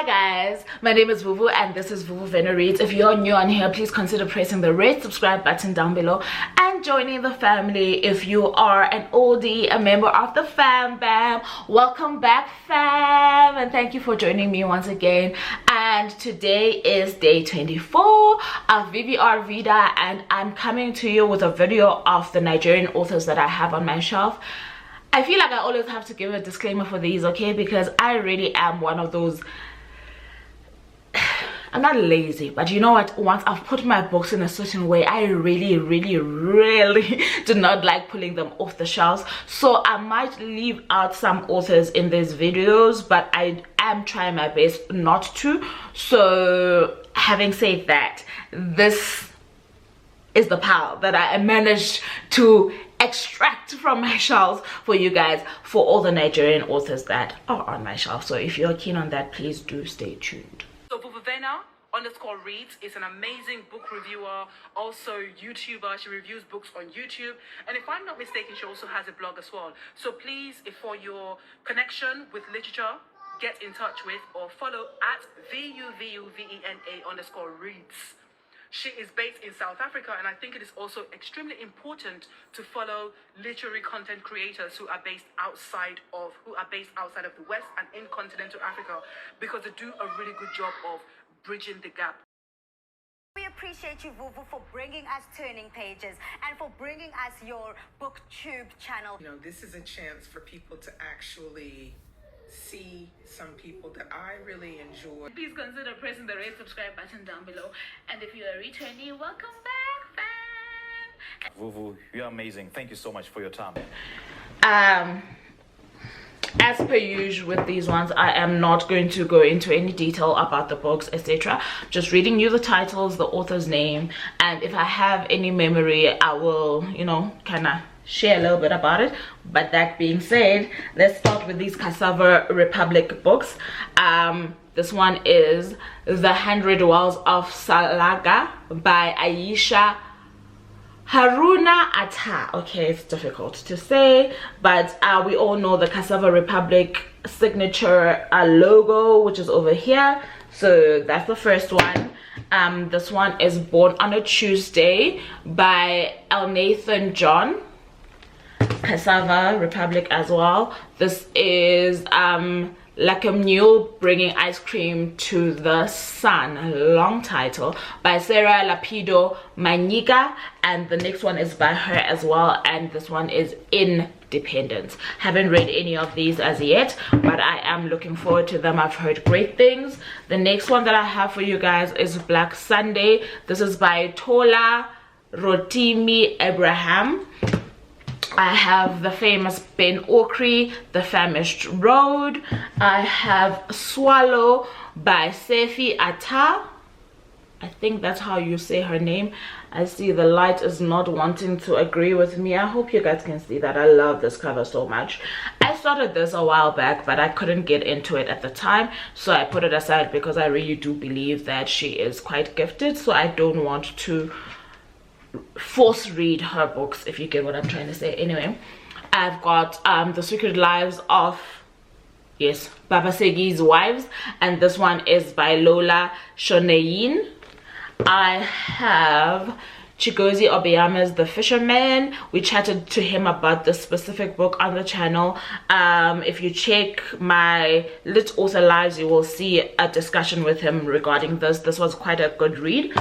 Hi guys, my name is Vuvu and this is Vuvu Vena Reads. If you're new on here, please consider pressing the red subscribe button down below and joining the family. If you are an oldie, a member of the fam bam, welcome back fam, and thank you for joining me once again. And today is day 24 of VVR VEDA, and I'm coming to you with a video of the Nigerian authors that I have on my shelf. I feel like I always have to give a disclaimer for these, okay, because I really am one of those, I'm not lazy, but you know what, once I've put my books in a certain way, I really do not like pulling them off the shelves. So I might leave out some authors in these videos, but I am trying my best not to. So having said that, this is the pile that I managed to extract from my shelves for you guys, for all the Nigerian authors that are on my shelf. So if you're keen on that, please do stay tuned. So Vena_reads is an amazing book reviewer, also YouTuber. She reviews books on YouTube, and if I'm not mistaken, she also has a blog as well. So please, if for your connection with literature, get in touch with or follow at VUVUVENA_reads. She is based in South Africa, and I think it is also extremely important to follow literary content creators who are based outside of the West and in continental Africa, because they do a really good job of bridging the gap. We appreciate you, Vuvu, for bringing us Turning Pages and for bringing us your BookTube channel. You know, this is a chance for people to actually see some people that I really enjoy. Please consider pressing the red subscribe button down below, and if you are returning, welcome back fam. Vuvu, you're amazing. Thank you so much for your time. As per usual with these ones, I am not going to go into any detail about the books, etc. Just reading you the titles, the author's name, and if I have any memory, I will, you know, kind of share a little bit about it. But that being said, let's start with these Cassava Republic books. This one is The 100 Wells of Salaga by Aisha Haruna Atta. Okay, it's difficult to say, but we all know the Cassava Republic signature logo, which is over here. So that's the first one. This one is Born on a Tuesday by Elnathan John. Cassava Republic as well. This is Like a Mule Bringing Ice Cream to the Sun, a long title, by Sarah Lapido Maniga, and the next one is by her as well, and this one is Independence. Haven't read any of these as yet, but I am looking forward to them. I've heard great things. The next one that I have for you guys is Black Sunday. This is by Tola Rotimi Abraham. I have the famous Ben Okri, The Famished Road. I have Swallow by Sefi Atta. I think that's how you say her name. I see the light is not wanting to agree with me. I hope you guys can see that. I love this cover so much. I started this a while back, but I couldn't get into it at the time, so I put it aside because I really do believe that she is quite gifted, so I don't want to force read her books, if you get what I'm trying to say. Anyway, I've got The Secret Lives of, yes, Babasegi's Wives, and this one is by Lola Shoneyin. I have Chigozie Obiama's The Fisherman. We chatted to him about this specific book on the channel. If you check my Lit Author Lives, you will see a discussion with him regarding this. This was quite a good read.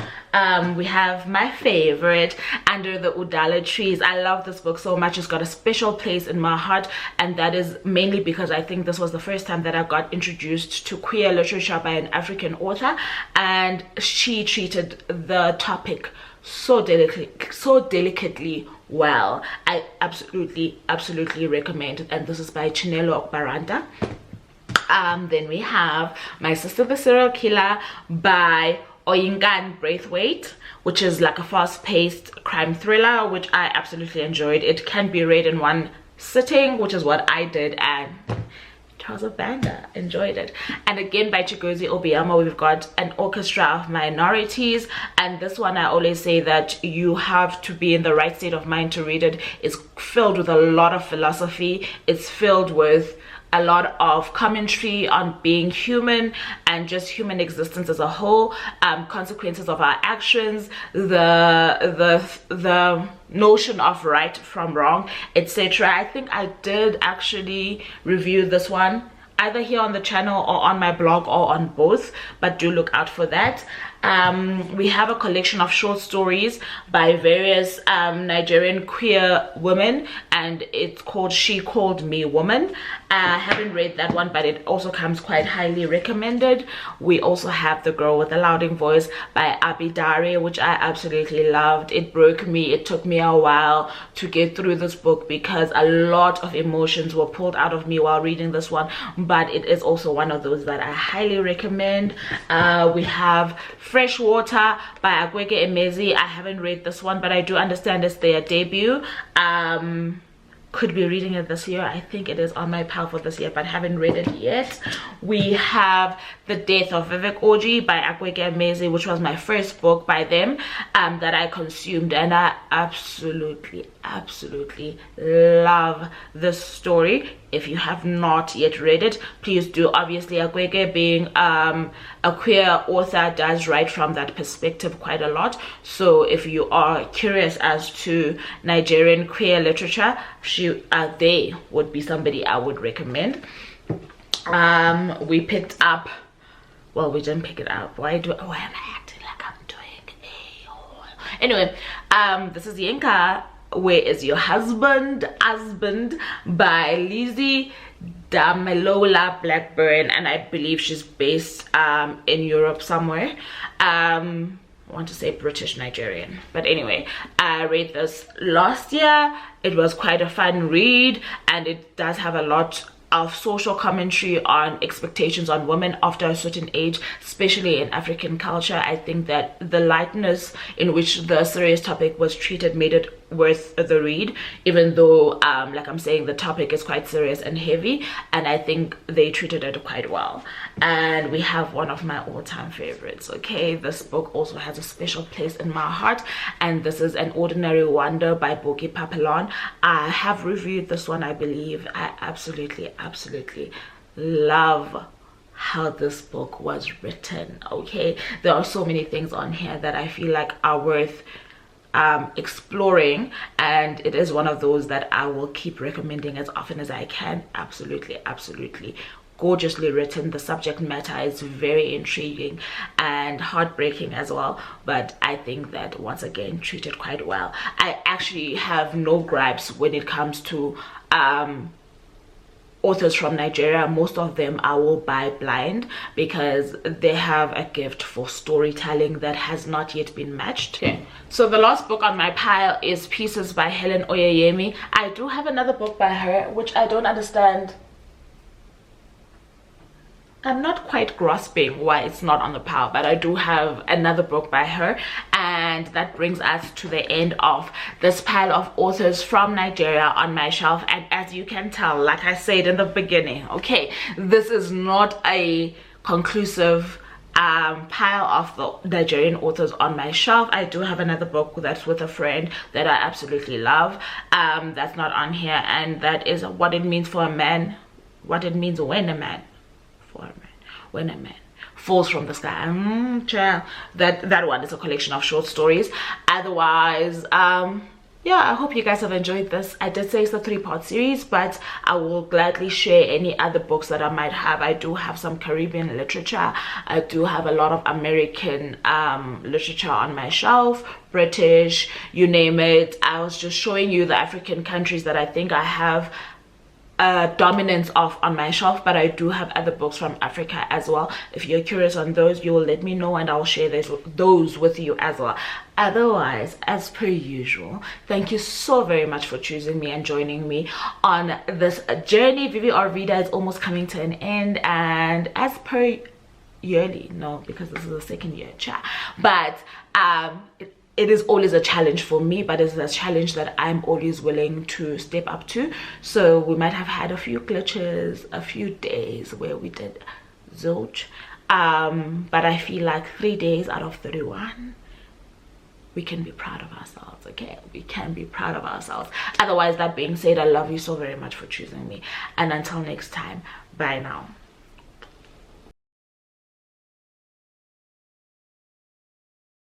We have my favorite, Under the Udala Trees. I love this book so much. It's got a special place in my heart, and that is mainly because I think this was the first time that I got introduced to queer literature by an African author, and she treated the topic so delicately well. I absolutely recommend it, and this is by Chinelo Okbaranta. Then we have My Sister the Serial Killer by Oyingan Braithwaite, which is like a fast-paced crime thriller, which I absolutely enjoyed. It can be read in one sitting, which is what I did, and Charles of Banda enjoyed it. And again by Chigozie Obiama, we've got An Orchestra of Minorities, and this one I always say that you have to be in the right state of mind to read it. It's filled with a lot of philosophy. It's filled with a lot of commentary on being human and just human existence as a whole, consequences of our actions, the notion of right from wrong, etc. I think I did actually review this one either here on the channel or on my blog or on both, but do look out for that. We have a collection of short stories by various Nigerian queer women, and it's called She Called Me Woman. I haven't read that one, but it also comes quite highly recommended. We also have The Girl with the Louding Voice by Abidare, which I absolutely loved. It broke me. It took me a while to get through this book because a lot of emotions were pulled out of me while reading this one, but it is also one of those that I highly recommend. We have Fresh Water by Agwege Emezi. I haven't read this one, but I do understand it's their debut. Could be reading it this year. I think it is on my pile for this year, but haven't read it yet. We have The Death of Vivek Oji by Agwege Emezi, which was my first book by them that I consumed, and I absolutely love this story. If you have not yet read it, please do. Obviously, Agwege, being a queer author, does write from that perspective quite a lot. So if you are curious as to Nigerian queer literature, they would be somebody I would recommend. We picked up, well, we didn't pick it up. Why am I acting like I'm doing a haul? Anyway, this is Yinka, Where Is Your Husband by Lizzie Damelola Blackburn, and I believe she's based in Europe somewhere. I want to say British Nigerian, but anyway, I read this last year. It was quite a fun read, and it does have a lot of social commentary on expectations on women after a certain age, especially in African culture. I think that the lightness in which the serious topic was treated made it worth the read, even though like I'm saying, the topic is quite serious and heavy, and I think they treated it quite well. And we have one of my all-time favorites. Okay, this book also has a special place in my heart, and this is An Ordinary Wonder by Boki Papillon. I have reviewed this one, I believe. I absolutely love how this book was written. Okay, there are so many things on here that I feel like are worth exploring, and it is one of those that I will keep recommending as often as I can. Absolutely gorgeously written. The subject matter is very intriguing and heartbreaking as well, but I think that once again treated quite well. I actually have no gripes when it comes to authors from Nigeria. Most of them I will buy blind because they have a gift for storytelling that has not yet been matched. Okay, so the last book on my pile is Pieces by Helen Oyeyemi. I do have another book by her which I don't understand. I'm not quite grasping why it's not on the pile, but I do have another book by her, and that brings us to the end of this pile of authors from Nigeria on my shelf. And as you can tell, like I said in the beginning, okay, this is not a conclusive pile of the Nigerian authors on my shelf. I do have another book that's with a friend that I absolutely love, that's not on here, and that is What It Means for a Man, What It Means When a Man Falls from the Sky. That one is a collection of short stories. Otherwise, yeah, I hope you guys have enjoyed this. I did say it's a 3-part series, but I will gladly share any other books that I might have. I do have some Caribbean literature. I do have a lot of American literature on my shelf, British, you name it. I was just showing you the African countries that I think I have dominance of on my shelf, but I do have other books from Africa as well. If you're curious on those, you will let me know and I'll share those with you as well. Otherwise, as per usual, thank you so very much for choosing me and joining me on this journey. VVR VEDA is almost coming to an end, and as per yearly, no, because this is the second year chat, but it is always a challenge for me, but it's a challenge that I'm always willing to step up to. So we might have had a few glitches, a few days where we did zilch, but I feel like 3 days out of 31 we can be proud of ourselves. Okay, we can be proud of ourselves. Otherwise, that being said, I love you so very much for choosing me, and until next time, bye now.